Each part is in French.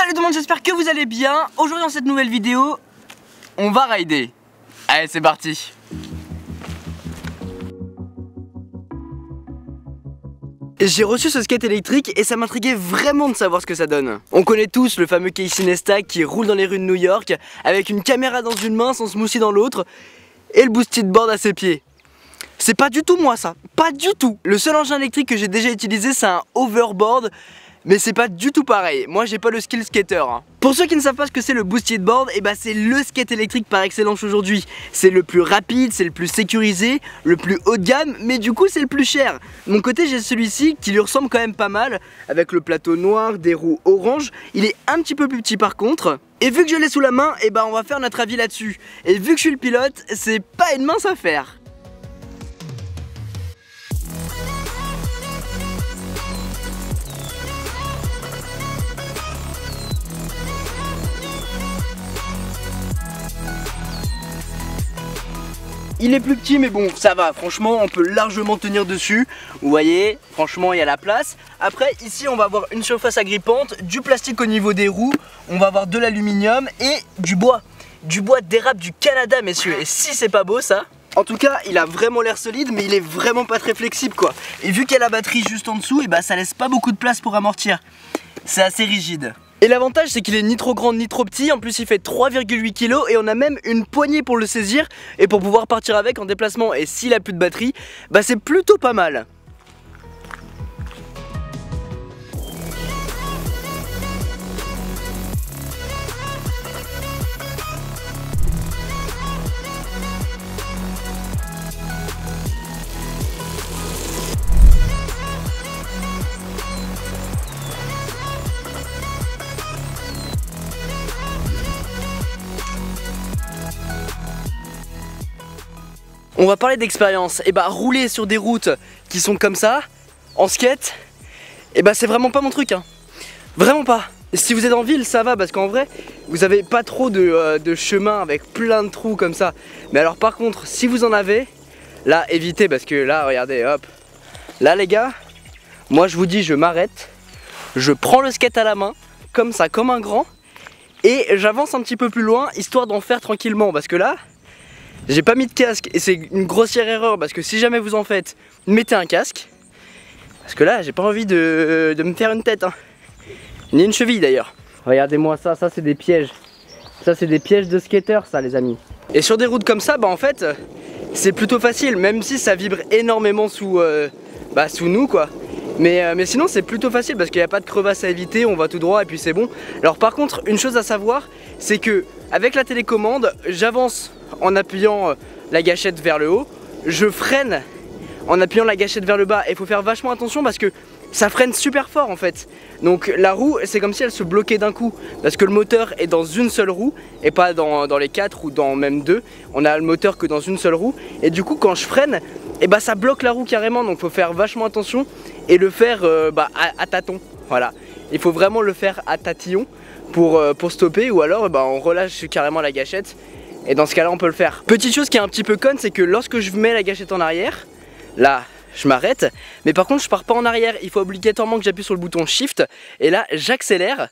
Salut tout le monde, j'espère que vous allez bien. Aujourd'hui dans cette nouvelle vidéo, on va rider. Allez, c'est parti. J'ai reçu ce skate électrique et ça m'intriguait vraiment de savoir ce que ça donne. On connaît tous le fameux Casey Neistat qui roule dans les rues de New York avec une caméra dans une main, son smoothie dans l'autre et le boosted board à ses pieds. C'est pas du tout moi ça, pas du tout. Le seul engin électrique que j'ai déjà utilisé c'est un hoverboard. Mais c'est pas du tout pareil, moi j'ai pas le skill skater hein. Pour ceux qui ne savent pas ce que c'est le boosted board, et bah c'est le skate électrique par excellence aujourd'hui. C'est le plus rapide, c'est le plus sécurisé, le plus haut de gamme, mais du coup c'est le plus cher. De mon côté j'ai celui-ci qui lui ressemble quand même pas mal, avec le plateau noir, des roues orange. Il est un petit peu plus petit par contre. Et vu que je l'ai sous la main, et bah on va faire notre avis là-dessus. Et vu que je suis le pilote, c'est pas une mince affaire. Il est plus petit mais bon ça va, franchement on peut largement tenir dessus. Vous voyez, franchement il y a la place. Après ici on va avoir une surface agrippante, du plastique au niveau des roues, on va avoir de l'aluminium et du bois. Du bois d'érable du Canada messieurs, et si c'est pas beau ça. En tout cas il a vraiment l'air solide mais il est vraiment pas très flexible quoi. Et vu qu'il y a la batterie juste en dessous, et bah ça laisse pas beaucoup de place pour amortir. C'est assez rigide. Et l'avantage c'est qu'il est ni trop grand ni trop petit, en plus il fait 3,8 kg et on a même une poignée pour le saisir et pour pouvoir partir avec en déplacement, et s'il a plus de batterie, bah c'est plutôt pas mal. On va parler d'expérience. Et bah rouler sur des routes qui sont comme ça, en skate, et bah c'est vraiment pas mon truc hein. Vraiment pas. Et si vous êtes en ville ça va parce qu'en vrai vous avez pas trop de chemin avec plein de trous comme ça. Mais alors par contre si vous en avez, là évitez parce que là regardez hop. Là les gars, moi je vous dis je m'arrête, je prends le skate à la main, comme ça, comme un grand, et j'avance un petit peu plus loin histoire d'en faire tranquillement parce que là j'ai pas mis de casque et c'est une grossière erreur parce que si jamais vous en faites, mettez un casque. Parce que là j'ai pas envie de me faire une tête hein. Ni une cheville d'ailleurs. Regardez-moi ça, ça c'est des pièges. Ça c'est des pièges de skater ça les amis. Et sur des routes comme ça, bah en fait c'est plutôt facile, même si ça vibre énormément sous nous quoi. Mais sinon c'est plutôt facile parce qu'il n'y a pas de crevasse à éviter, on va tout droit et puis c'est bon. Alors par contre une chose à savoir, c'est que avec la télécommande, j'avance en appuyant la gâchette vers le haut, je freine en appuyant la gâchette vers le bas, et il faut faire vachement attention parce que ça freine super fort en fait. Donc la roue c'est comme si elle se bloquait d'un coup parce que le moteur est dans une seule roue et pas dans les 4 ou dans même 2. On a le moteur que dans une seule roue et du coup quand je freine, et bah ça bloque la roue carrément, donc faut faire vachement attention et le faire à tâtons. Voilà, il faut vraiment le faire à tatillon pour stopper, ou alors on relâche carrément la gâchette. Et dans ce cas là on peut le faire. Petite chose qui est un petit peu conne, c'est que lorsque je mets la gâchette en arrière, là je m'arrête, mais par contre je pars pas en arrière, il faut obligatoirement que j'appuie sur le bouton shift et là j'accélère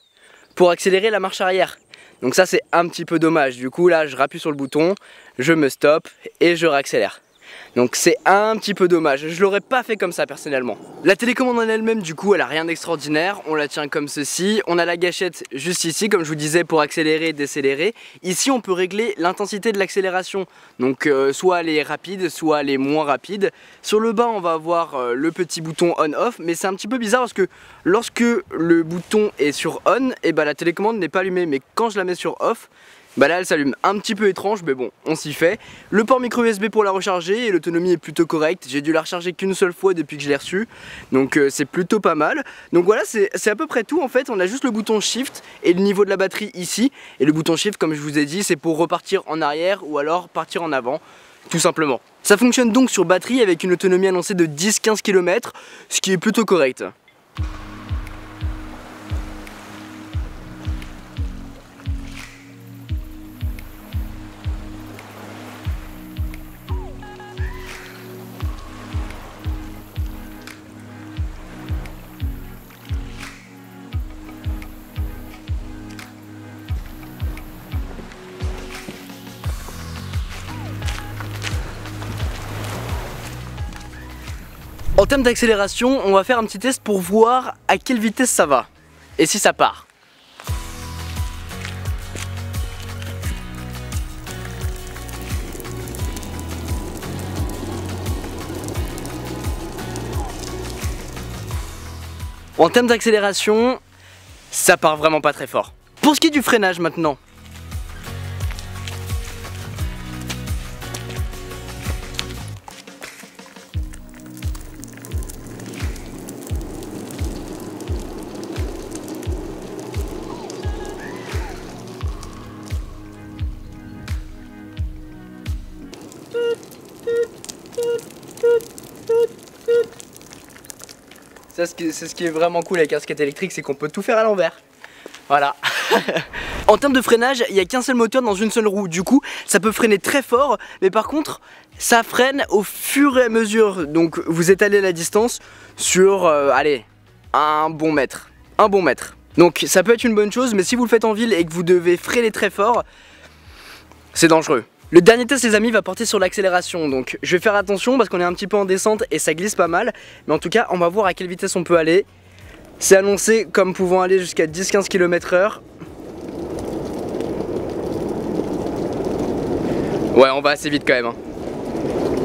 pour accélérer la marche arrière. Donc ça c'est un petit peu dommage, du coup là je rappuie sur le bouton, je me stoppe et je réaccélère. Donc c'est un petit peu dommage, je l'aurais pas fait comme ça personnellement. La télécommande en elle-même du coup elle a rien d'extraordinaire, on la tient comme ceci, on a la gâchette juste ici comme je vous disais pour accélérer et décélérer. Ici on peut régler l'intensité de l'accélération, donc soit elle est rapide, soit elle est moins rapide. Sur le bas on va avoir le petit bouton on-off, mais c'est un petit peu bizarre parce que lorsque le bouton est sur on, et la télécommande n'est pas allumée, mais quand je la mets sur off, là elle s'allume. Un petit peu étrange mais bon on s'y fait. Le port micro USB pour la recharger et l'autonomie est plutôt correcte. J'ai dû la recharger qu'une seule fois depuis que je l'ai reçue, donc c'est plutôt pas mal. Donc voilà c'est à peu près tout en fait. On a juste le bouton shift et le niveau de la batterie ici. Et le bouton shift comme je vous ai dit c'est pour repartir en arrière ou alors partir en avant tout simplement. Ça fonctionne donc sur batterie avec une autonomie annoncée de 10-15 km, ce qui est plutôt correct. En termes d'accélération, on va faire un petit test pour voir à quelle vitesse ça va et si ça part. En termes d'accélération, ça part vraiment pas très fort. Pour ce qui est du freinage maintenant. C'est ce qui est vraiment cool avec un skate électrique, c'est qu'on peut tout faire à l'envers. Voilà. En termes de freinage, il n'y a qu'un seul moteur dans une seule roue. Du coup, ça peut freiner très fort, mais par contre, ça freine au fur et à mesure. Donc, vous étalez la distance sur, allez, un bon mètre. Un bon mètre. Donc, ça peut être une bonne chose, mais si vous le faites en ville et que vous devez freiner très fort, c'est dangereux. Le dernier test les amis va porter sur l'accélération, donc je vais faire attention parce qu'on est un petit peu en descente et ça glisse pas mal. Mais en tout cas on va voir à quelle vitesse on peut aller. C'est annoncé comme pouvant aller jusqu'à 10-15 km/h. Ouais, on va assez vite quand même hein.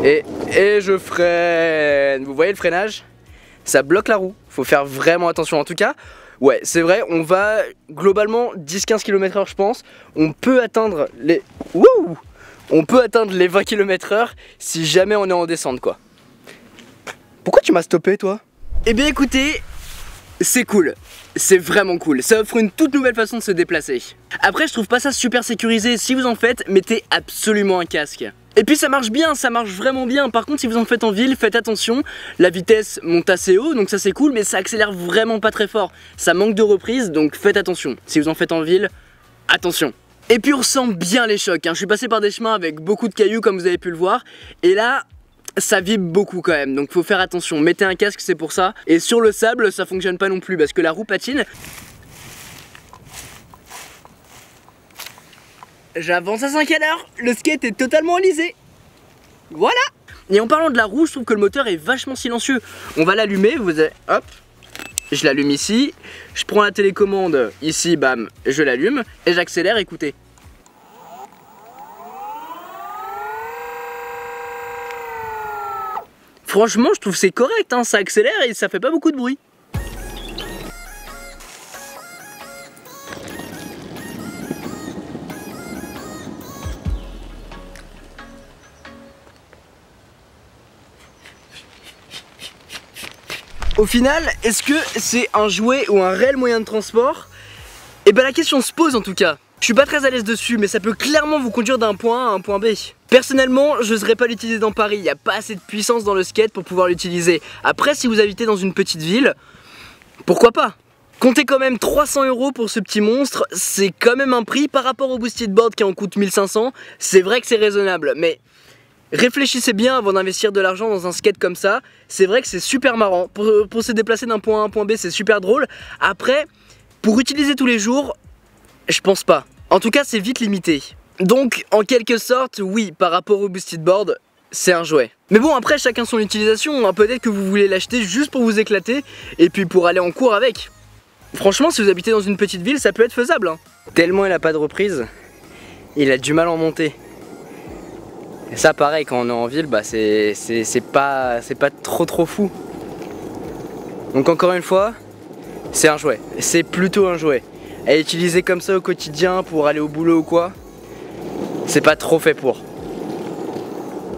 Et je freine. Vous voyez le freinage? Ça bloque la roue, faut faire vraiment attention. En tout cas, ouais c'est vrai, on va globalement 10-15 km/h je pense. On peut atteindre les... Wouh! On peut atteindre les 20 km/h si jamais on est en descente quoi. Pourquoi tu m'as stoppé toi? Eh bien écoutez, c'est cool. C'est vraiment cool. Ça offre une toute nouvelle façon de se déplacer. Après je trouve pas ça super sécurisé. Si vous en faites, mettez absolument un casque. Et puis ça marche bien, ça marche vraiment bien. Par contre si vous en faites en ville, faites attention. La vitesse monte assez haut, donc ça c'est cool. Mais ça accélère vraiment pas très fort. Ça manque de reprise, donc faites attention. Si vous en faites en ville, attention. Et puis on ressent bien les chocs, hein. Je suis passé par des chemins avec beaucoup de cailloux comme vous avez pu le voir. Et là, ça vibre beaucoup quand même, donc faut faire attention. Mettez un casque, c'est pour ça. Et sur le sable, ça fonctionne pas non plus parce que la roue patine. J'avance à 5 à l'heure, le skate est totalement enlisé. Voilà. Et en parlant de la roue, je trouve que le moteur est vachement silencieux. On va l'allumer, vous avez... Hop. Je l'allume ici, je prends la télécommande ici, bam, je l'allume et j'accélère, écoutez. Franchement, je trouve c'est correct, hein, ça accélère et ça fait pas beaucoup de bruit. Au final, est-ce que c'est un jouet ou un réel moyen de transport? Et ben la question se pose en tout cas. Je suis pas très à l'aise dessus, mais ça peut clairement vous conduire d'un point A à un point B. Personnellement, je n'oserais pas l'utiliser dans Paris, il n'y a pas assez de puissance dans le skate pour pouvoir l'utiliser. Après, si vous habitez dans une petite ville, pourquoi pas? Comptez quand même 300 € pour ce petit monstre, c'est quand même un prix par rapport au boosted board qui en coûte 1500, c'est vrai que c'est raisonnable, mais... réfléchissez bien avant d'investir de l'argent dans un skate comme ça. C'est vrai que c'est super marrant. Pour se déplacer d'un point A à un point B, c'est super drôle. Après, pour utiliser tous les jours, je pense pas. En tout cas, c'est vite limité. Donc, en quelque sorte, oui, par rapport au boosted board, c'est un jouet. Mais bon, après, chacun son utilisation. Hein. Peut-être que vous voulez l'acheter juste pour vous éclater et puis pour aller en cours avec. Franchement, si vous habitez dans une petite ville, ça peut être faisable. Hein. Tellement il a pas de reprise, il a du mal à en monter. Et ça pareil quand on est en ville, bah c'est pas trop fou. Donc encore une fois, c'est un jouet. C'est plutôt un jouet. À utiliser comme ça au quotidien pour aller au boulot ou quoi, c'est pas trop fait pour.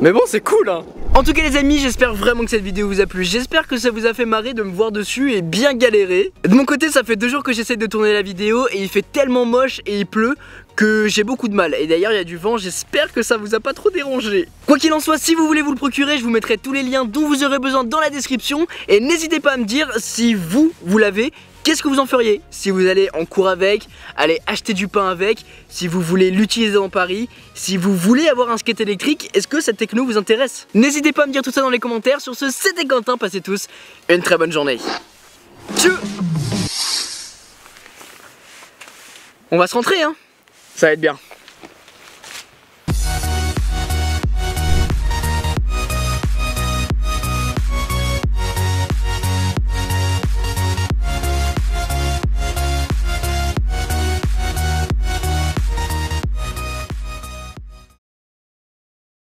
Mais bon, c'est cool hein. En tout cas les amis, j'espère vraiment que cette vidéo vous a plu. J'espère que ça vous a fait marrer de me voir dessus et bien galérer. De mon côté, ça fait 2 jours que j'essaie de tourner la vidéo et il fait tellement moche et il pleut que j'ai beaucoup de mal. Et d'ailleurs il y a du vent, j'espère que ça vous a pas trop dérangé. Quoi qu'il en soit, si vous voulez vous le procurer, je vous mettrai tous les liens dont vous aurez besoin dans la description. Et n'hésitez pas à me dire si vous l'avez. Qu'est-ce que vous en feriez si vous allez en cours avec, allez acheter du pain avec, si vous voulez l'utiliser dans Paris, si vous voulez avoir un skate électrique, est-ce que cette techno vous intéresse? N'hésitez pas à me dire tout ça dans les commentaires. Sur ce, c'était Quentin, passez tous une très bonne journée. Tchou. On va se rentrer hein, ça va être bien.